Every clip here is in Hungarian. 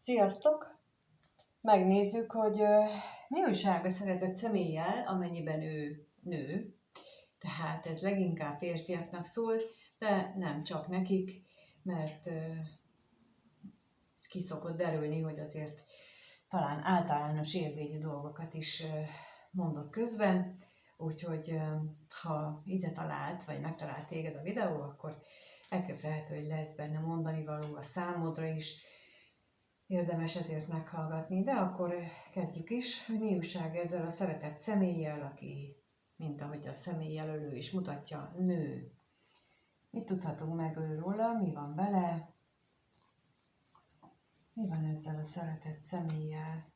Sziasztok! Megnézzük, hogy mi újság a szeretett személlyel, amennyiben ő nő. Tehát ez leginkább férfiaknak szól, de nem csak nekik, mert ki szokott derülni, hogy azért talán általános érvényű dolgokat is mondok közben. Úgyhogy ha ide talált, vagy megtalált téged a videó, akkor elképzelhető, hogy lesz benne mondani való a számodra is. Érdemes ezért meghallgatni, de akkor kezdjük is, hogy mi újság ezzel a szeretett személlyel, aki, mint ahogy a személyjelölő is mutatja, nő. Mit tudhatunk meg róla, mi van vele, mi van ezzel a szeretett személlyel.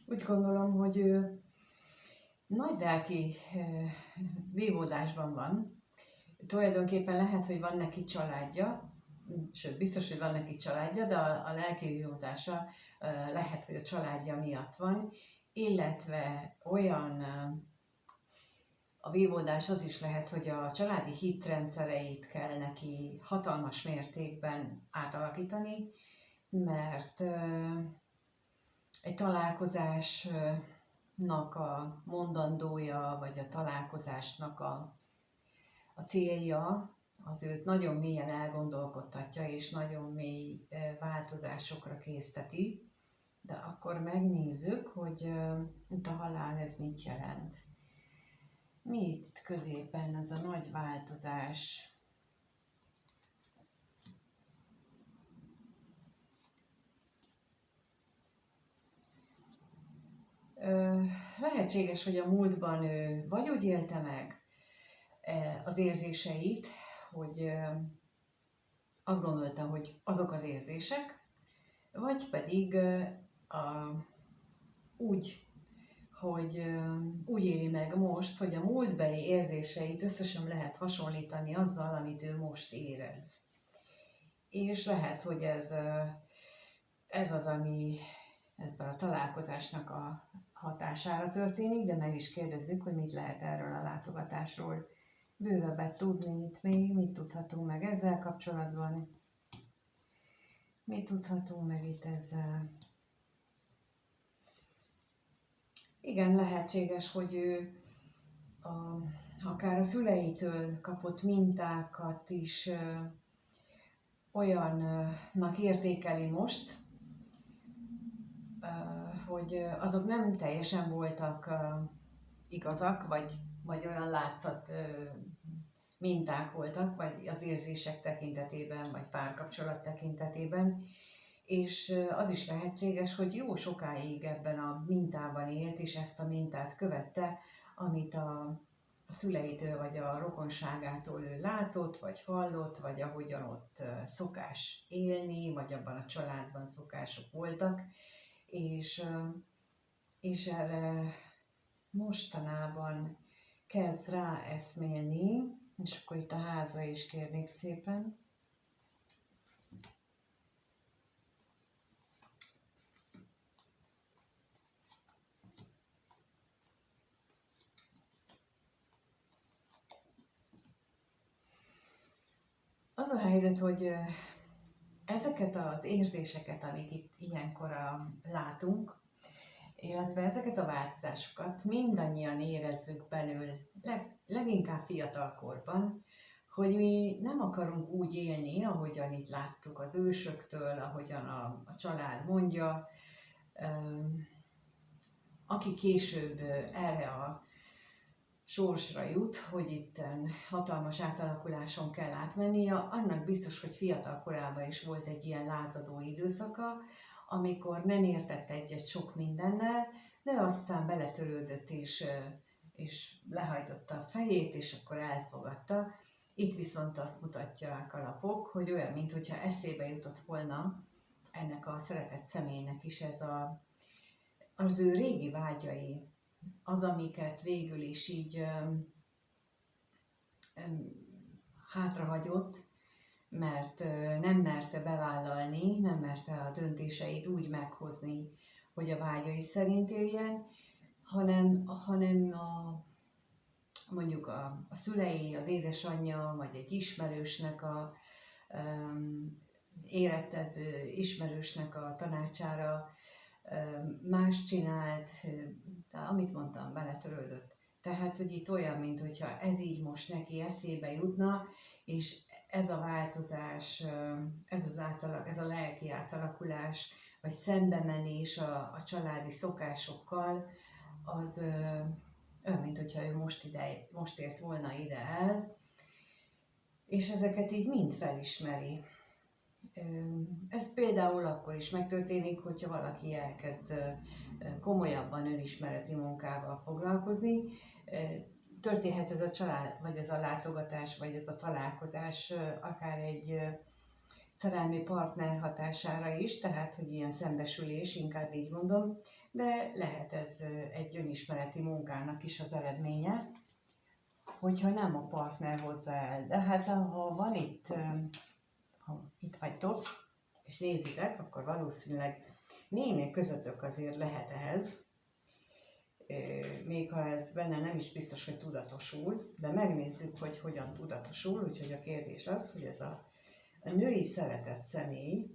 Úgy gondolom, hogy ő nagy lelki vívódásban van. Tulajdonképpen lehet, hogy van neki családja, sőt, biztos, hogy van neki családja, de a lelki vívódása lehet, hogy a családja miatt van, illetve olyan a vívódás az is lehet, hogy a családi hitrendszereit kell neki hatalmas mértékben átalakítani, mert egy találkozásnak a mondandója, vagy a találkozásnak a célja, az őt nagyon mélyen elgondolkodtatja, és nagyon mély változásokra készteti. De akkor megnézzük, hogy itt a halál ez mit jelent. Mi itt középen ez a nagy változás? Lehetséges, hogy a múltban ő vagy úgy élte meg az érzéseit, hogy azt gondolta, hogy azok az érzések, vagy pedig úgy éli meg most, hogy a múltbeli érzéseit összesen lehet hasonlítani azzal, amit ő most érez. És lehet, hogy ez az, ami ebben a találkozásnak a hatására történik, de meg is kérdezzük, hogy mit lehet erről a látogatásról bővebbet tudni itt még, mit tudhatunk meg ezzel kapcsolatban, mit tudhatunk meg itt ezzel. Igen, lehetséges, hogy ő akár a szüleitől kapott mintákat is olyannak értékeli most, hogy azok nem teljesen voltak igazak, vagy olyan látszat minták voltak, vagy az érzések tekintetében, vagy párkapcsolat tekintetében. És az is lehetséges, hogy jó sokáig ebben a mintában élt, és ezt a mintát követte, amit a szüleitől vagy a rokonságától ő látott, vagy hallott, vagy ahogyan ott szokás élni, vagy abban a családban szokások voltak, és erre mostanában kezd rá eszmélni, és akkor itt a házra is kérnék szépen. Az a helyzet, hogy ezeket az érzéseket, amik itt ilyenkor látunk, illetve ezeket a változásokat mindannyian érezzük belül, leginkább fiatalkorban, hogy mi nem akarunk úgy élni, ahogyan itt láttuk az ősöktől, ahogyan a család mondja. Aki később erre a sorsra jut, hogy itt hatalmas átalakuláson kell átmennie, annak biztos, hogy fiatal korában is volt egy ilyen lázadó időszaka, amikor nem értett egyet sok mindennel, de aztán beletörődött és lehajtotta a fejét, és akkor elfogadta. Itt viszont azt mutatják a lapok, hogy olyan, mintha eszébe jutott volna ennek a szeretett személynek is az ő régi vágyai, az, amiket végül is így hátrahagyott, mert nem merte bevállalni, nem merte a döntéseit úgy meghozni, hogy a vágyai szerint éljen, hanem mondjuk a szülei, az édesanyja, vagy egy ismerősnek érettebb ismerősnek a tanácsára más csinált, de amit mondtam, beletörődött. Tehát, hogy itt olyan, mintha ez így most neki eszébe jutna, és ez a változás, ez a lelki átalakulás, vagy szembemenés a családi szokásokkal, az olyan, mintha ő most ért volna ide el, és ezeket így mind felismeri. Ez például akkor is megtörténik, hogyha valaki elkezd komolyabban önismereti munkával foglalkozni. Történhet ez a család, vagy ez a látogatás, vagy ez a találkozás akár egy szerelmi partner hatására is, tehát hogy ilyen szembesülés, inkább így mondom, de lehet ez egy önismereti munkának is az eredménye, hogyha nem a partner hozza el. De hát ha itt vagytok, és nézitek, akkor valószínűleg némi közöttök azért lehet ehhez, még ha ez benne nem is biztos, hogy tudatosul, de megnézzük, hogy hogyan tudatosul, úgyhogy a kérdés az, hogy ez a női szeretett személy,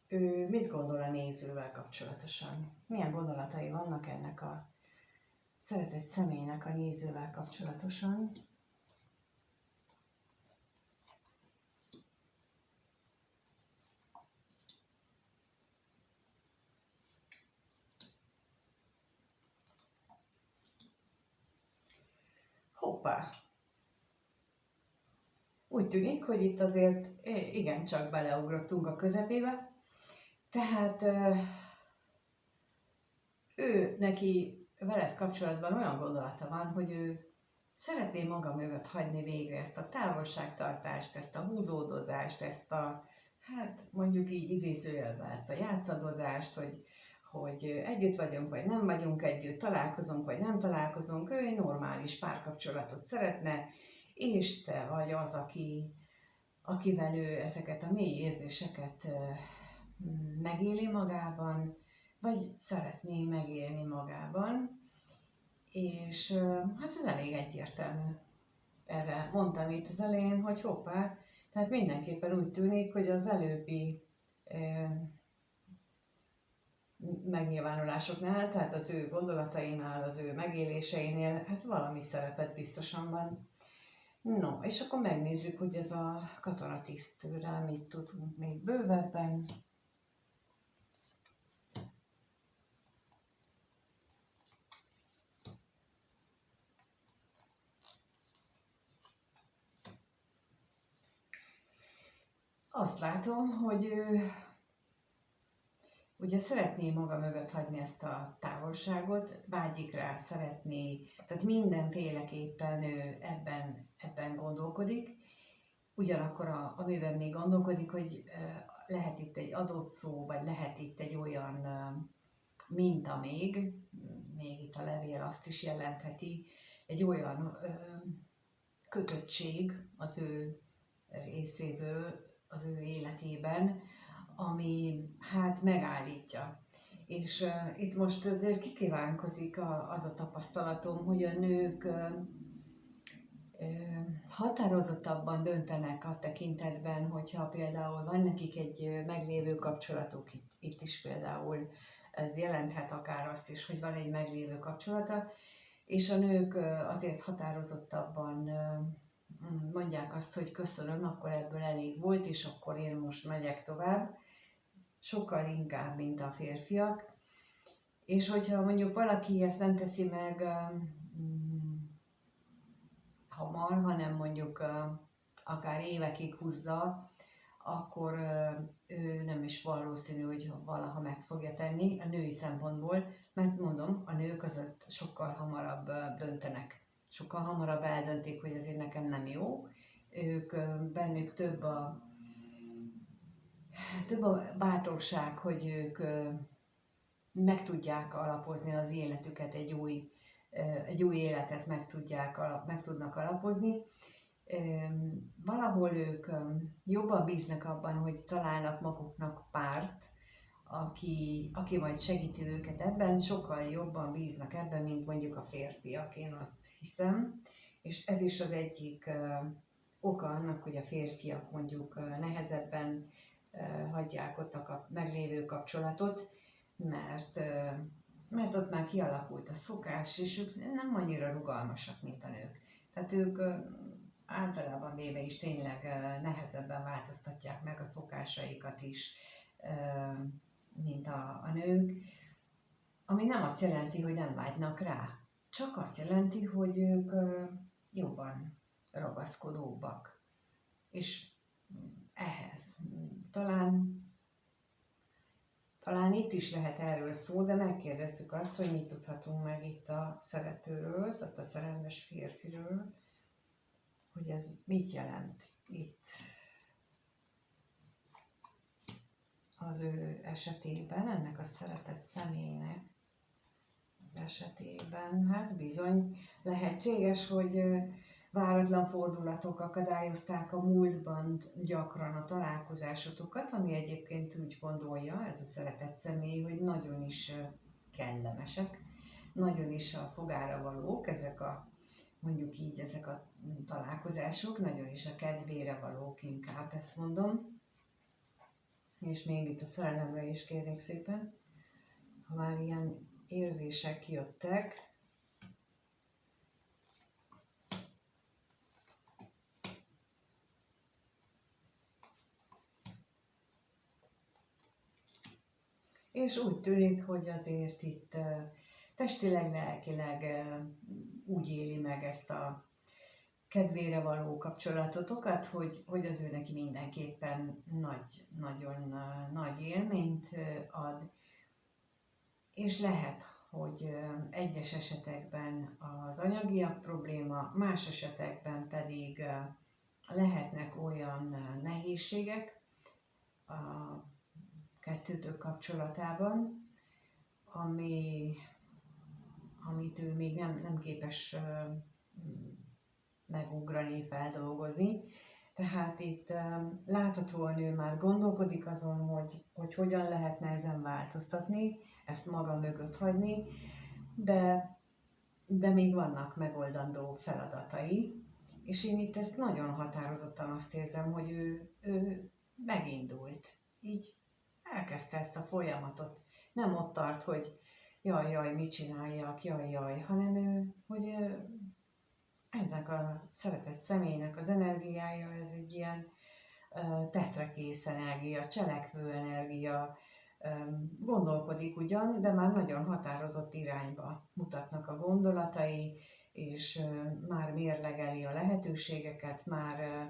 ő mit gondol a nézővel kapcsolatosan? Milyen gondolatai vannak ennek a szeretett személynek a nézővel kapcsolatosan? Hoppá! Úgy tűnik, hogy itt azért igencsak beleugrottunk a közepébe. Tehát ő neki veled kapcsolatban olyan gondolata van, hogy ő szeretné maga mögött hagyni végre ezt a távolságtartást, ezt a húzódozást, ezt a, hát mondjuk így idézőjelben ezt a játszadozást, hogy együtt vagyunk, vagy nem vagyunk együtt, találkozunk, vagy nem találkozunk, ő egy normális párkapcsolatot szeretne, és te vagy az, akivel ő ezeket a mély érzéseket megéli magában, vagy szeretné megélni magában, és hát ez elég egyértelmű. Erre mondtam itt az elején, hogy hoppá, tehát mindenképpen úgy tűnik, hogy az előbbi megnyilvánulásoknál, tehát az ő gondolatainál, az ő megéléseinél, hát valami szerepet biztosan van. No, és akkor megnézzük, hogy ez a katonatisztőrel mit tudunk még bővebben. Azt látom, hogy ő ugye szeretné maga mögött hagyni ezt a távolságot, vágyik rá, szeretné, tehát mindenféleképpen ő ebben gondolkodik. Ugyanakkor amiben még gondolkodik, hogy lehet itt egy adott szó, vagy lehet itt egy olyan minta még itt a levél azt is jelentheti, egy olyan kötöttség az ő részéből, az ő életében, ami hát megállítja. És itt most azért kikívánkozik az a tapasztalatom, hogy a nők határozottabban döntenek a tekintetben, hogyha például van nekik egy meglévő kapcsolatuk, itt is például ez jelenthet akár azt is, hogy van egy meglévő kapcsolata, és a nők azért határozottabban mondják azt, hogy köszönöm, akkor ebből elég volt, és akkor én most megyek tovább, sokkal inkább, mint a férfiak. És hogyha mondjuk valaki ezt nem teszi meg hamar, hanem mondjuk akár évekig húzza, akkor ő nem is valószínű, hogy valaha meg fogja tenni a női szempontból, mert mondom, a nők azért sokkal hamarabb döntenek. Sokkal hamarabb eldöntik, hogy azért nekem nem jó. Ők bennük több a bátorság, hogy ők meg tudják alapozni az életüket, egy új életet meg tudnak alapozni. Valahol ők jobban bíznak abban, hogy találnak maguknak párt, aki majd segíti őket ebben, sokkal jobban bíznak ebben, mint mondjuk a férfiak, én azt hiszem. És ez is az egyik oka annak, hogy a férfiak mondjuk nehezebben hagyják ott a meglévő kapcsolatot, mert ott már kialakult a szokás, és ők nem annyira rugalmasak, mint a nők. Tehát ők általában véve is tényleg nehezebben változtatják meg a szokásaikat is, mint a nők, ami nem azt jelenti, hogy nem vágynak rá, csak azt jelenti, hogy ők jobban ragaszkodóbbak. És ehhez talán itt is lehet erről szó, de megkérdezzük azt, hogy mit tudhatunk meg itt a szeretőről, a szerelmes férfiről, hogy ez mit jelent itt az ő esetében, ennek a szeretett személynek az esetében. Hát bizony lehetséges, hogy váratlan fordulatok akadályozták a múltban gyakran a találkozásotokat, ami egyébként úgy gondolja ez a szeretett személy, hogy nagyon is kellemesek, nagyon is a fogára valók ezek a, mondjuk így, ezek a találkozások, nagyon is a kedvére valók, inkább ezt mondom. És még itt a szerelemre is kérnék szépen, ha már ilyen érzések jöttek. És úgy tűnik, hogy azért itt testileg, lelkileg úgy éli meg ezt a kedvére való kapcsolatotokat, hogy az ő neki mindenképpen nagyon nagy élményt ad. És lehet, hogy egyes esetekben az anyagiak probléma, más esetekben pedig lehetnek olyan nehézségek a kettőtök kapcsolatában, amit ő még nem képes megugrani, feldolgozni. Tehát itt láthatóan ő már gondolkodik azon, hogy hogyan lehetne ezen változtatni, ezt maga mögött hagyni, de még vannak megoldandó feladatai, és én itt ezt nagyon határozottan azt érzem, hogy ő megindult, így elkezdte ezt a folyamatot. Nem ott tart, hogy jaj, mit csináljak, jaj, hanem hogy ennek a szeretett személynek az energiája, ez egy ilyen tetrekész energia, cselekvő energia, gondolkodik ugyan, de már nagyon határozott irányba mutatnak a gondolatai, és már mérlegeli a lehetőségeket, már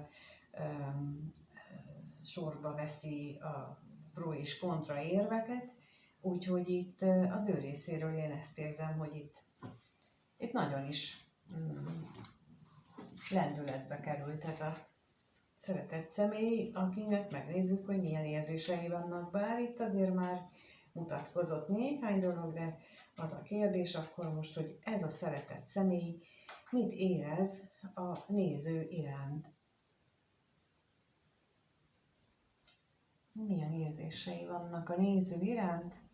sorba veszi a pro és kontra érveket, úgyhogy itt az ő részéről én ezt érzem, hogy itt nagyon is lendületbe került ez a szeretett személy, akinek megnézzük, hogy milyen érzései vannak, bár itt azért már mutatkozott néhány dolog, de az a kérdés akkor most, hogy ez a szeretett személy mit érez a néző iránt. Milyen érzései vannak a néző iránt?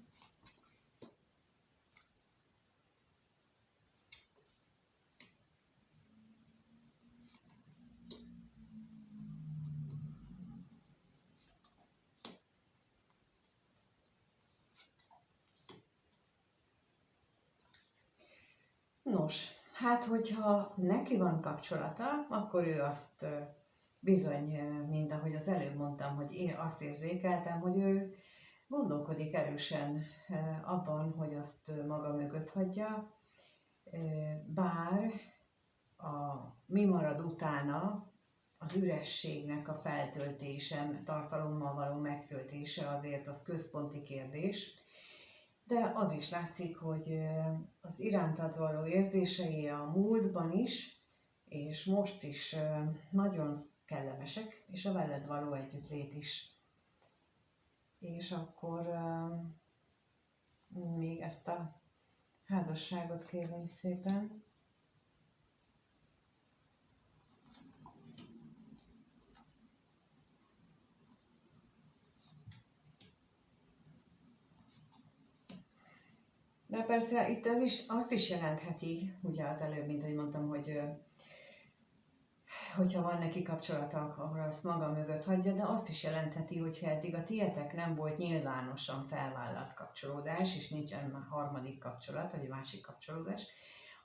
Nos, hát hogyha neki van kapcsolata, akkor ő azt bizony, mint ahogy az előbb mondtam, hogy én azt érzékeltem, hogy ő gondolkodik erősen abban, hogy azt maga mögött hagyja, bár mi marad utána, az ürességnek a feltöltése, tartalommal való megtöltése azért az központi kérdés, de az is látszik, hogy az irántad való érzései a múltban is, és most is nagyon kellemesek, és a veled való együttlét is. És akkor még ezt a házasságot kérnénk szépen. De persze itt azt is jelentheti, ugye az előbb, mint ahogy mondtam, hogy hogyha van neki kapcsolata, akkor azt maga mögött hagyja, de azt is jelentheti, hogyha eddig a tietek nem volt nyilvánosan felvállalt kapcsolódás, és nincsen már harmadik kapcsolat, vagy másik kapcsolódás,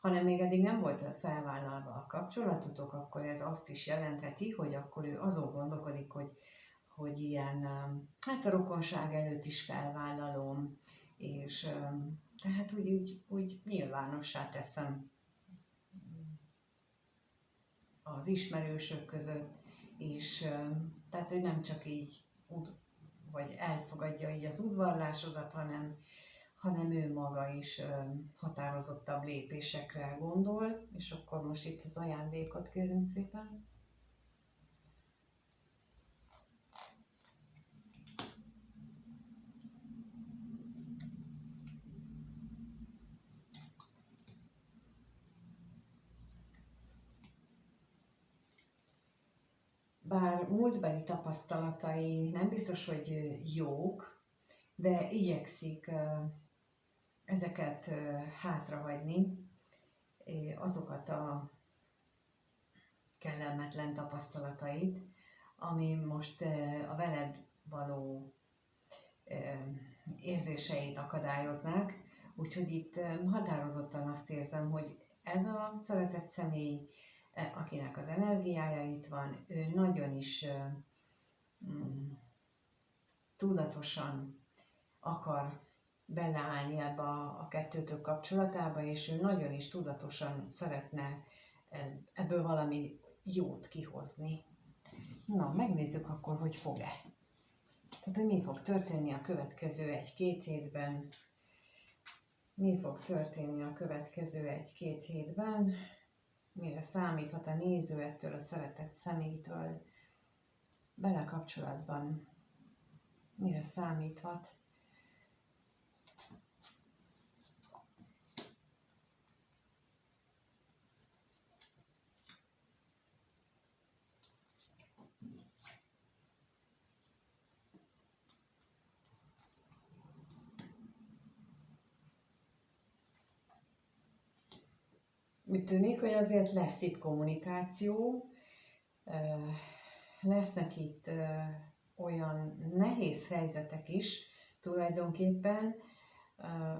hanem még eddig nem volt felvállalva a kapcsolatotok, akkor ez azt is jelentheti, hogy akkor ő azon gondolkodik, hogy ilyen, hát a rokonság előtt is felvállalom, és tehát úgy nyilvánossá teszem az ismerősök között, és tehát, hogy nem csak így vagy elfogadja így az udvarlásodat, hanem ő maga is határozottabb lépésekre gondol, és akkor most itt az ajándékot kérünk szépen. Bár múltbeli tapasztalatai nem biztos, hogy jók, de igyekszik ezeket hátrahagyni, azokat a kellemetlen tapasztalatait, ami most a veled való érzéseit akadályoznák. Úgyhogy itt határozottan azt érzem, hogy ez a szeretett személy, akinek az energiája itt van, ő nagyon is tudatosan akar beleállni ebbe a kettőtök kapcsolatába, és ő nagyon is tudatosan szeretne ebből valami jót kihozni. Na, megnézzük akkor, hogy fog-e. Tehát, hogy mi fog történni a következő 1-2 hétben. Mi fog történni a következő 1-2 hétben. Mire számíthat a néző ettől a szeretett személytől bele kapcsolatban. Mire számíthat. Úgy tűnik, hogy azért lesz itt kommunikáció, lesznek itt olyan nehéz helyzetek is tulajdonképpen,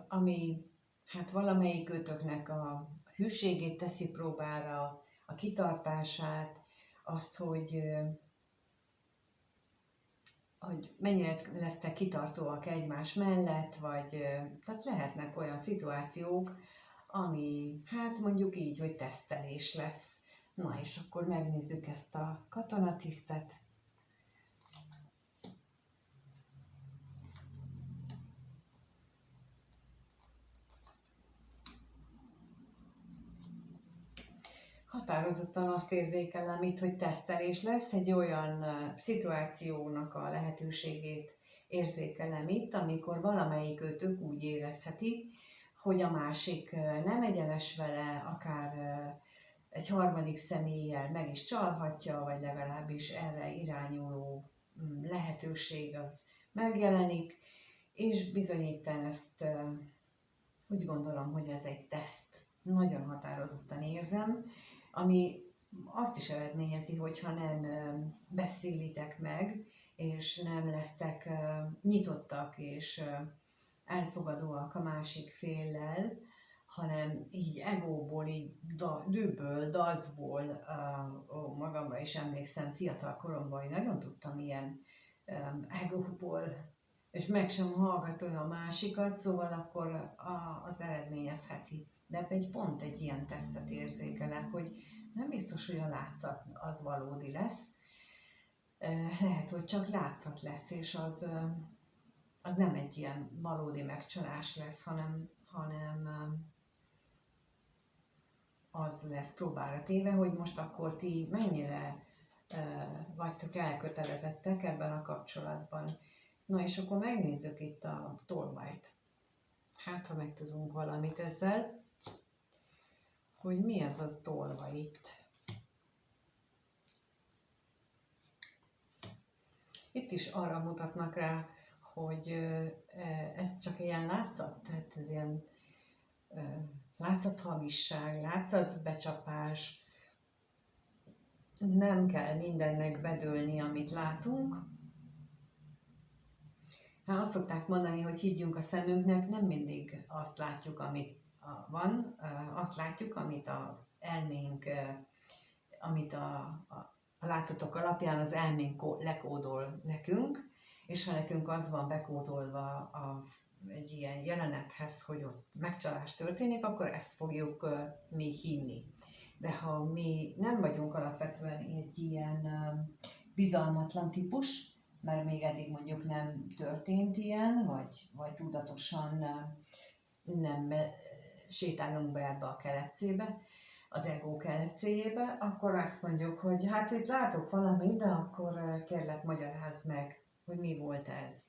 ami hát valamelyik őtöknek a hűségét teszi próbára, a kitartását, azt, hogy mennyire lesznek kitartóak egymás mellett, vagy tehát lehetnek olyan szituációk, ami hát mondjuk így, hogy tesztelés lesz. Na és akkor megnézzük ezt a katonatisztet. Határozottan azt érzékelem itt, hogy tesztelés lesz, egy olyan szituációnak a lehetőségét érzékelem itt, amikor valamelyik őtök úgy érezheti, hogy a másik nem egyenes vele, akár egy harmadik személlyel meg is csalhatja, vagy legalábbis erre irányuló lehetőség az megjelenik, és bizonyítan ezt úgy gondolom, hogy ez egy teszt. Nagyon határozottan érzem, ami azt is eredményezi, hogyha nem beszélitek meg, és nem lesztek nyitottak és elfogadóak a másik féllel, hanem így egóból, így dűből, dacból, magamra is emlékszem, fiatal koromban, hogy nagyon tudtam ilyen egóból, és meg sem hallgatni a másikat, szóval akkor az eredményezheti. De pont egy ilyen tesztet érzékelek, hogy nem biztos, hogy a látszat az valódi lesz. Lehet, hogy csak látszat lesz, és az nem egy ilyen valódi megcsalás lesz, hanem az lesz próbára téve, hogy most akkor ti mennyire vagytok elkötelezettek ebben a kapcsolatban. Na és akkor megnézzük itt a tolvajt. Hát, ha megtudunk valamit ezzel, hogy mi az a tolvaj itt. Itt is arra mutatnak rá, hogy ez csak ilyen látszat, tehát ez ilyen látszathamisság, látszatbecsapás, nem kell mindennek bedőlni, amit látunk. Hát azt szokták mondani, hogy higgyünk a szemünknek, nem mindig azt látjuk, amit van, azt látjuk, amit az elménk, amit a látotok alapján az elménk lekódol nekünk, és ha nekünk az van bekódolva egy ilyen jelenethez, hogy ott megcsalás történik, akkor ezt fogjuk mi hinni. De ha mi nem vagyunk alapvetően egy ilyen bizalmatlan típus, mert még eddig mondjuk nem történt ilyen, vagy tudatosan nem sétálunk be ebbe a kelepcébe, az ego kelepcéjébe, akkor azt mondjuk, hogy hát itt látok valamit, de akkor kérlek magyarázd meg, hogy mi volt ez.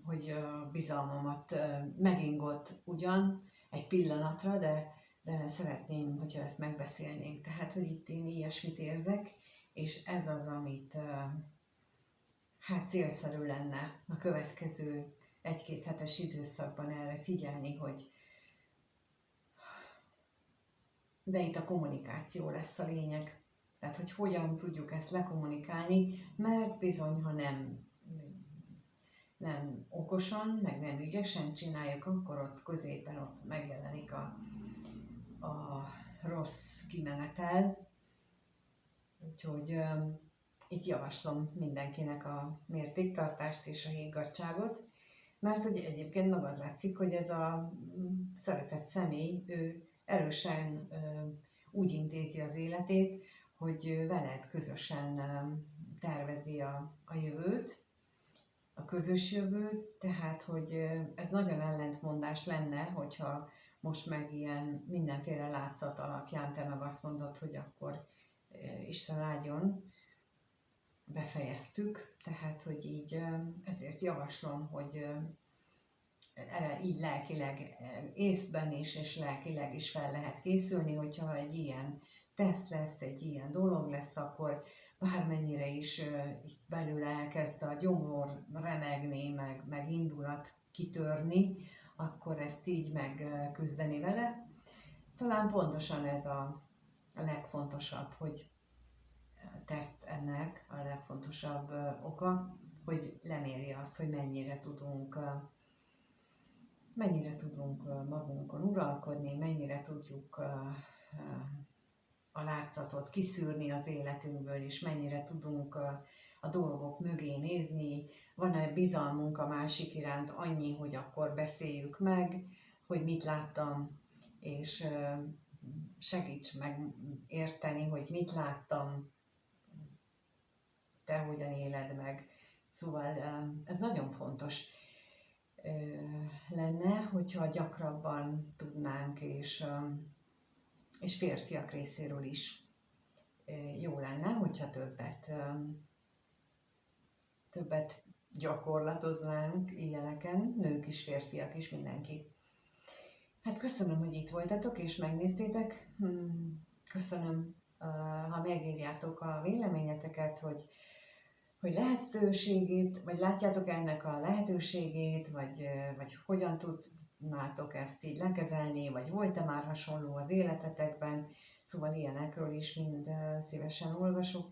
Hogy a bizalmamat megingott ugyan egy pillanatra, de szeretném, hogyha ezt megbeszélnénk. Tehát, hogy itt én ilyesmit érzek, és ez az, amit hát célszerű lenne a következő 1-2 hetes időszakban erre figyelni, hogy de itt a kommunikáció lesz a lényeg. Tehát, hogy hogyan tudjuk ezt lekommunikálni, mert bizony, ha nem okosan, meg nem ügyesen csináljuk, akkor ott középen ott megjelenik a rossz kimenetel. Úgyhogy itt javaslom mindenkinek a mértéktartást és a higgadtságot, mert hogy egyébként meg az látszik, hogy ez a szeretett személy, ő erősen úgy intézi az életét, hogy veled közösen tervezi a jövőt, a közös jövőt, tehát hogy ez nagyon ellentmondás lenne, hogyha most meg ilyen mindenféle látszat alapján te meg azt mondod, hogy akkor Isten áldjon, befejeztük, tehát hogy így ezért javaslom, hogy így lelkileg észben is és lelkileg is fel lehet készülni, hogyha egy ilyen teszt lesz, egy ilyen dolog lesz, akkor bármennyire is itt belőle elkezd a gyomor remegni, meg indulat kitörni, akkor ezt így megküzdeni vele. Talán pontosan ez a legfontosabb, hogy teszt ennek a legfontosabb oka, hogy lemérje azt, hogy mennyire tudunk magunkon uralkodni, mennyire tudjuk a látszatot kiszűrni az életünkből, és mennyire tudunk a dolgok mögé nézni, van-e bizalmunk a másik iránt annyi, hogy akkor beszéljük meg, hogy mit láttam, és segíts meg érteni, hogy mit láttam, te hogyan éled meg. Szóval ez nagyon fontos lenne, hogyha gyakrabban tudnánk, és férfiak részéről is jó lenne, hogyha többet gyakorlatoznánk ilyeneken, nők is, férfiak is, mindenki. Hát köszönöm, hogy itt voltatok és megnéztétek. Köszönöm, ha megírjátok a véleményeteket, hogy lehetőségét, vagy látjátok ennek a lehetőségét, vagy hogyan tudnátok ezt így lekezelni, vagy volt-e már hasonló az életetekben, szóval ilyenekről is mind szívesen olvasok.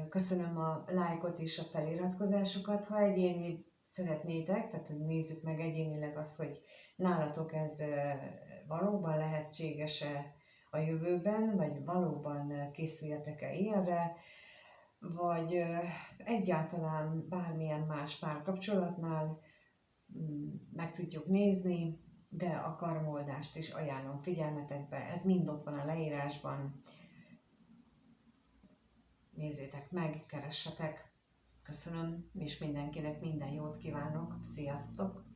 Köszönöm a lájkot és a feliratkozásokat, ha egyéni szeretnétek, tehát hogy nézzük meg egyénileg azt, hogy nálatok ez valóban lehetséges-e a jövőben, vagy valóban készüljetek-e ilyenre, vagy egyáltalán bármilyen más párkapcsolatnál meg tudjuk nézni, de a karmoldást is ajánlom figyelmetekbe, ez mind ott van a leírásban. Nézzétek meg, keressetek. Köszönöm, és mindenkinek minden jót kívánok. Sziasztok!